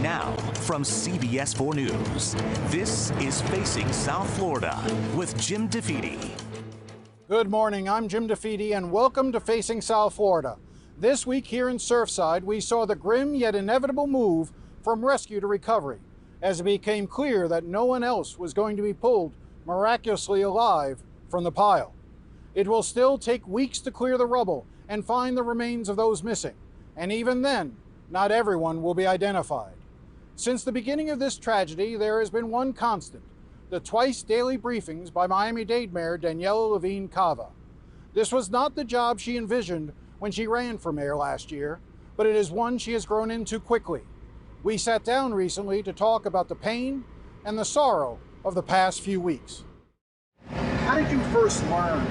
Now, from CBS 4 News, this is Facing South Florida with Jim DeFede. Good morning, I'm Jim DeFede, and welcome to Facing South Florida. This week here in Surfside, we saw the grim yet inevitable move from rescue to recovery, as it became clear that no one else was going to be pulled miraculously alive from the pile. It will still take weeks to clear the rubble and find the remains of those missing, and even then, not everyone will be identified. Since the beginning of this tragedy, there has been one constant: the twice daily briefings by Miami-Dade Mayor Daniela Levine Cava. This was not the job she envisioned when she ran for mayor last year, but it is one she has grown into quickly. We sat down recently to talk about the pain and the sorrow of the past few weeks. How did you first learn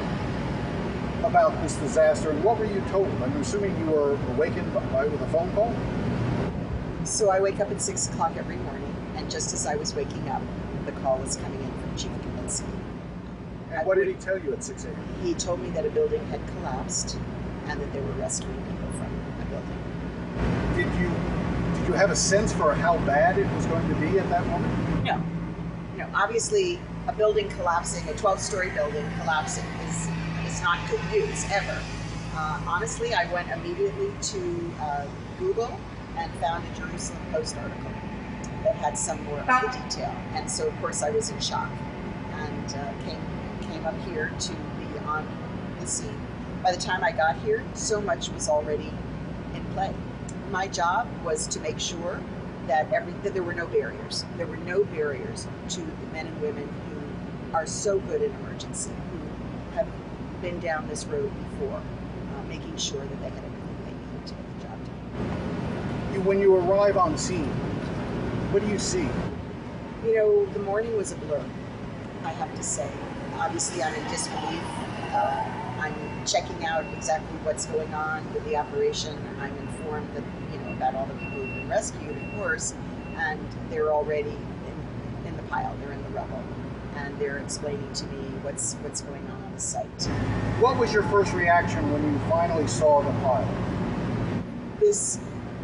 about this disaster, and what were you told? I'm assuming you were awakened with a phone call? So I wake up at 6 o'clock every morning, and just as I was waking up, the call was coming in from Chief Kaminsky. And what did he tell you at 6 a.m.? He told me that a building had collapsed and that they were rescuing people from a building. Did you have a sense for how bad it was going to be at that moment? No. Obviously, a building collapsing, a 12-story building collapsing is not good news, ever. Honestly, I went immediately to Google and found a Jerusalem Post article that had some more of the detail. And so, of course, I was in shock and came up here to be on the scene. By the time I got here, so much was already in play. My job was to make sure that there were no barriers. There were no barriers to the men and women who are so good in emergency, who have been down this road before, making sure that they had everything they needed to get the job done. When you arrive on scene, what do you see? The morning was a blur, I have to say. Obviously, I'm in disbelief. I'm checking out exactly what's going on with the operation. I'm informed that, about all the people who've been rescued, of course, and they're already in the pile. They're in the rubble, and they're explaining to me what's going on the site. What was your first reaction when you finally saw the pile? This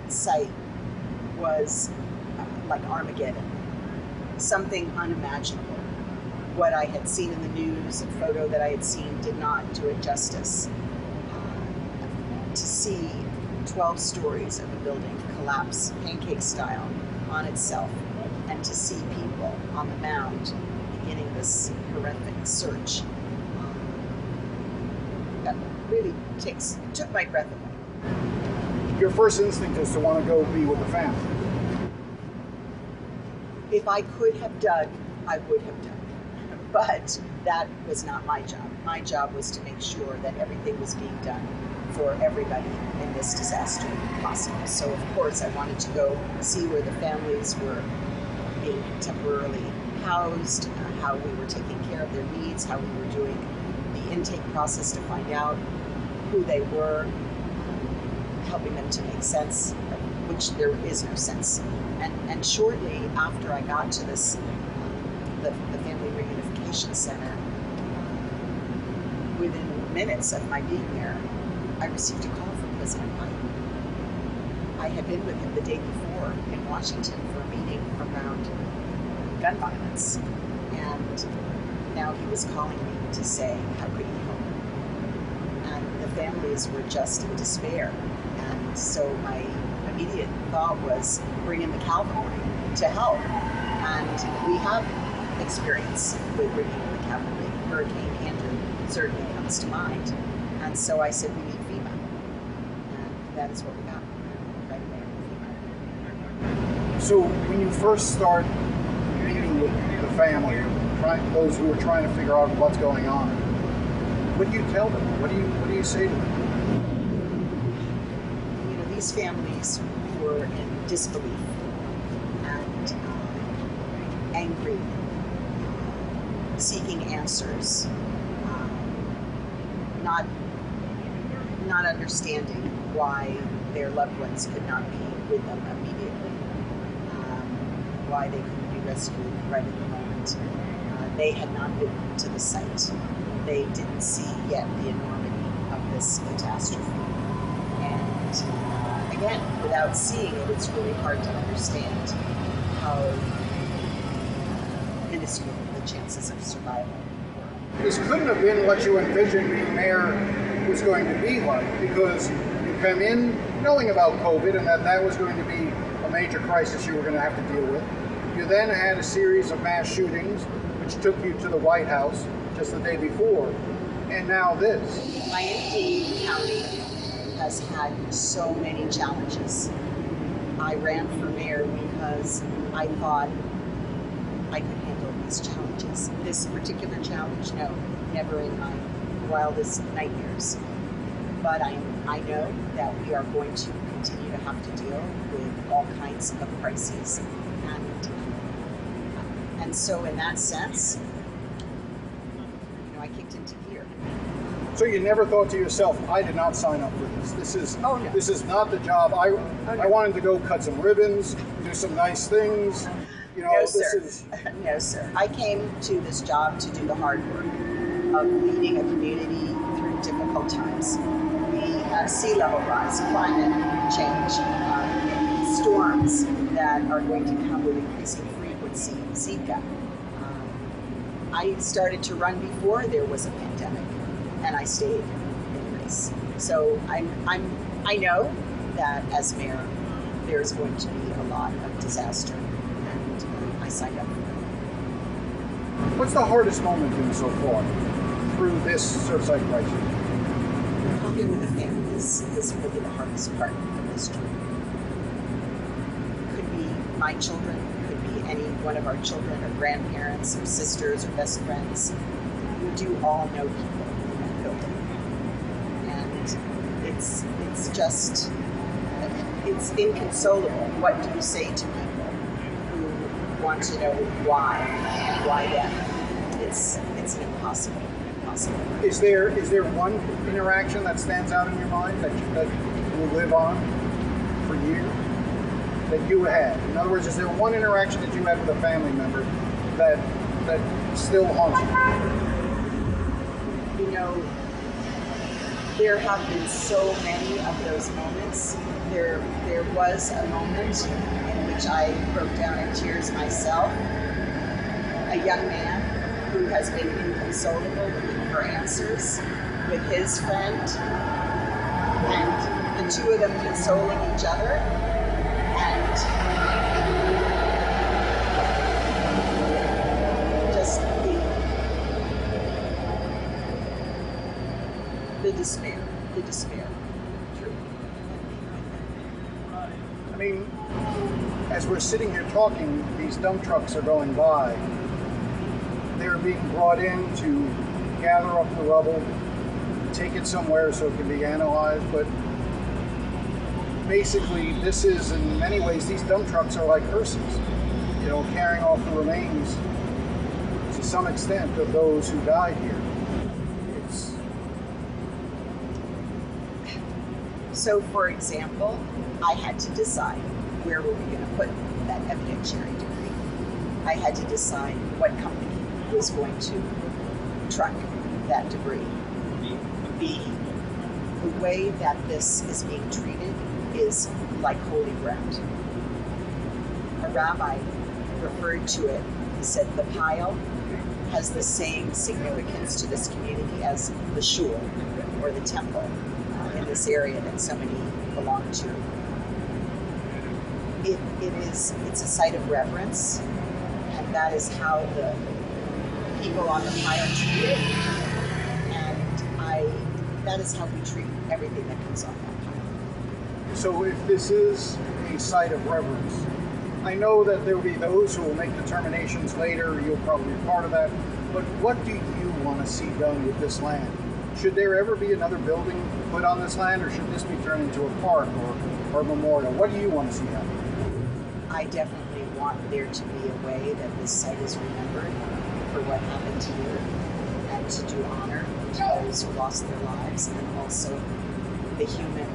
site was like Armageddon, something unimaginable. What I had seen in the news, a photo that I had seen, did not do it justice. To see 12 stories of a building collapse, pancake style, on itself, and to see people on the mound beginning this horrific search, that really took my breath away. Your first instinct is to want to go be with the family. If I could have dug, I would have dug. But that was not my job. My job was to make sure that everything was being done for everybody in this disaster possible. So of course I wanted to go see where the families were being temporarily housed, how we were taking care of their needs, how we were doing the intake process to find out who they were, helping them to make sense, which there is no sense. And shortly after I got to this, the Family Reunification Center, within minutes of my being there, I received a call from President Biden. I had been with him the day before in Washington for a meeting around gun violence, and now he was calling me to say, how could he help? And the families were just in despair. And so my immediate thought was bring in the cavalry to help. And we have experience with bringing in the cavalry. Hurricane Andrew certainly comes to mind. And so I said, we need FEMA. And that is what we got right away with FEMA. So when you first start meeting with the family, those who are trying to figure out what's going on, what do you tell them? What do you say to them? These families were in disbelief and angry, seeking answers, not understanding why their loved ones could not be with them immediately, why they couldn't be rescued right at the moment. They had not been to the site. They didn't see yet the enormity of this catastrophe. And again, without seeing it, it's really hard to understand. how minuscule the chances of survival were. This couldn't have been what you envisioned being mayor was going to be like, because you come in knowing about COVID and that was going to be a major crisis you were going to have to deal with. You then had a series of mass shootings, which took you to the White House just the day before, and now this. Miami-Dade County has had so many challenges. I ran for mayor because I thought I could handle these challenges. This particular challenge, no, never in my wildest nightmares. But I know that we are going to continue to have to deal with all kinds of crises. And so in that sense, I kicked into gear. So you never thought to yourself, I did not sign up for this. This is not the job. I wanted to go cut some ribbons, do some nice things. No, sir. No, sir. I came to this job to do the hard work of leading a community through difficult times. The sea level rise, climate change, storms that are going to come with increasing frequency, Zika. I started to run before there was a pandemic, and I stayed in the race. So I know that as mayor, there's going to be a lot of disaster, and I signed up for it. What's the hardest moment been so far through this Surfside crisis? Talking with the families is really the hardest part of this journey. Could be my children, could be any one of our children or grandparents or sisters or best friends. We do all know people in that building. And it's inconsolable. What do you say to people who want to know why and why them? It's impossible. Is there one interaction that stands out in your mind that will live on for years that you had? In other words, is there one interaction that you had with a family member that still haunts you? There have been so many of those moments. There was a moment in which I broke down in tears myself. A young man who has been inconsolable looking for answers with his friend, and the two of them consoling each other, and just the despair. True. I mean, as we're sitting here talking, these dump trucks are going by. They're being brought in to gather up the rubble, take it somewhere so it can be analyzed, but basically this is, in many ways, these dump trucks are like hearses, carrying off the remains to some extent of those who died here. So, for example, I had to decide where were we going to put that evidentiary debris. I had to decide what company was going to truck that debris. The way that this is being treated is like holy ground. A rabbi referred to it, he said the pile has the same significance to this community as the shul or the temple in this area that so many belong to. It's a site of reverence, and that is how the people on the pile treat it, and that is how we treat everything that comes on that pile. So if this is a site of reverence, I know that there will be those who will make determinations later, you'll probably be part of that, but what do you want to see done with this land? Should there ever be another building put on this land, or should this be turned into a park or a memorial? What do you want to see happen? I definitely want there to be a way that this site is remembered for what happened here, and to do honor to those who lost their lives, and also the human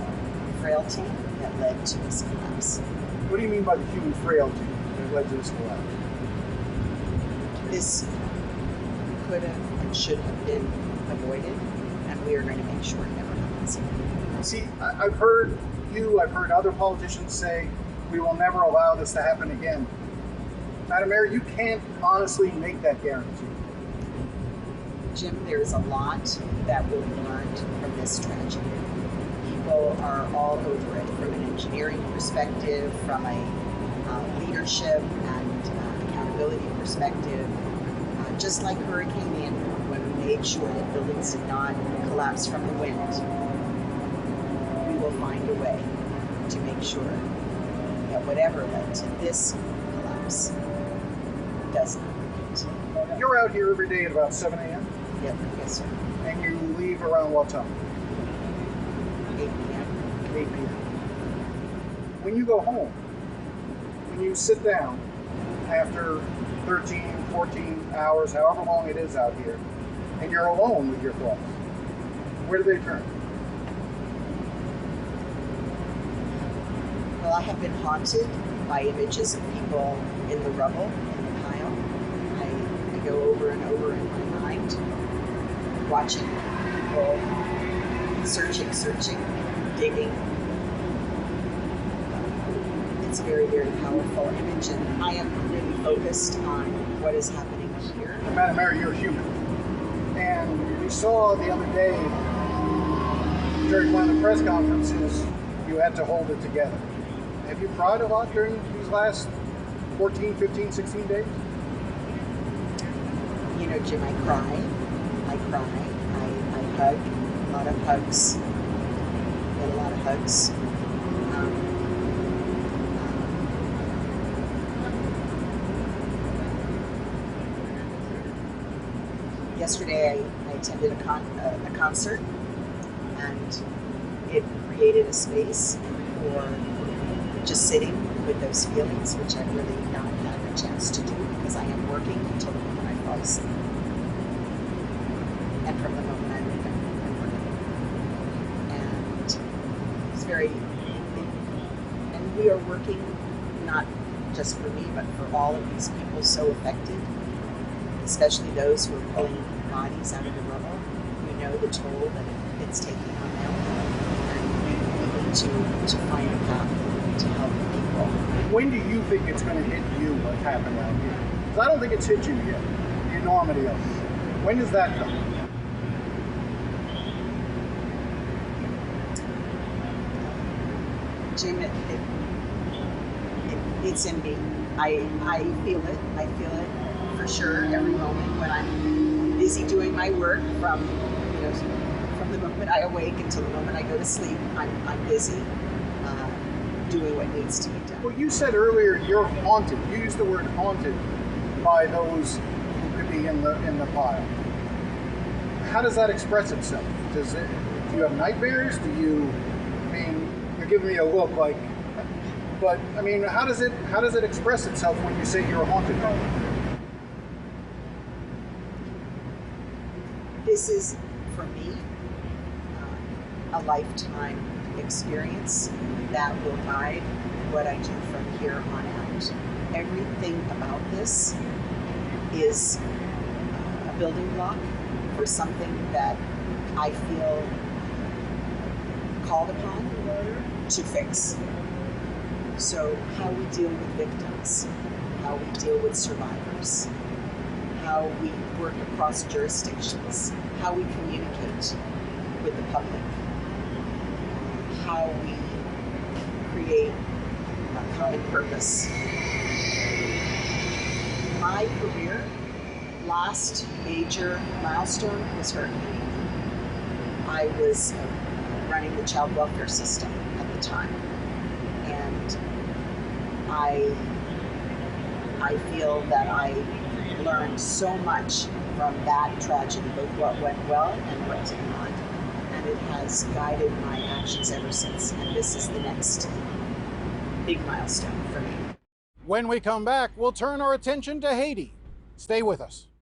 frailty that led to this collapse. What do you mean by the human frailty that led to this collapse? This could have and should have been avoided, and we are going to make sure it never happens again. See, I've heard other politicians say, we will never allow this to happen again. Madam Mayor, you can't honestly make that guarantee. Jim, there's a lot that will be learned from this tragedy. People are all over it from an engineering perspective, from a leadership and accountability perspective. Just like Hurricane Andrew, when we made sure that buildings did not collapse from the wind, we will find a way to make sure that whatever led to this collapse does not repeat. You're out here every day at about 7 a.m.? Yep, yes, sir. And you leave around what time? 8 p.m. 8 p.m. When you go home, when you sit down after 13, 14 hours, however long it is out here, and you're alone with your thoughts, where do they turn? Well, I have been haunted by images of people in the rubble, in the pile. I go over and over in my mind, watching people searching, digging. It's a very, very powerful image, and I am really focused on what is happening here. Madam Mayor, you're human. And we saw the other day during one of the press conferences, you had to hold it together. Have you cried a lot during these last 14, 15, 16 days? You know, Jim, I cry, I hug, a lot of hugs, get a lot of hugs. Yesterday I attended a concert, and it created a space for just sitting with those feelings, which I've really not had a chance to do because I am working until the moment I fall asleep. And from the moment I wake up, I'm working. And it's very, and we are working not just for me, but for all of these people so affected, especially those who are pulling bodies out of the rubble. We know the toll that it's taking on them, and we need to find a path to help people. When do you think it's going to hit you what happened out here? Because I don't think it's hit you yet, the enormity of it. When does that come? Jim, it's in me. I feel it. I feel it for sure every moment when I'm busy doing my work, from the moment I awake until the moment I go to sleep. I'm busy doing what needs to be done. Well, you said earlier you're haunted. You used the word haunted by those who could be in the pile. How does that express itself? Do you have nightmares? You're giving me a look like, but I mean, how does it express itself when you say you're haunted by it? This is, for me, a lifetime experience that will guide what I do from here on out. Everything about this is a building block for something that I feel called upon to fix. So how we deal with victims, how we deal with survivors, how we work across jurisdictions, how we communicate with the public, how we create a common purpose. My career, last major milestone was Hurricane Andrew. I was running the child welfare system at the time, and I feel that I learned so much from that tragedy, both what went well and what did not, and it has guided my actions ever since, and this is the next big milestone for me. When we come back, we'll turn our attention to Haiti. Stay with us.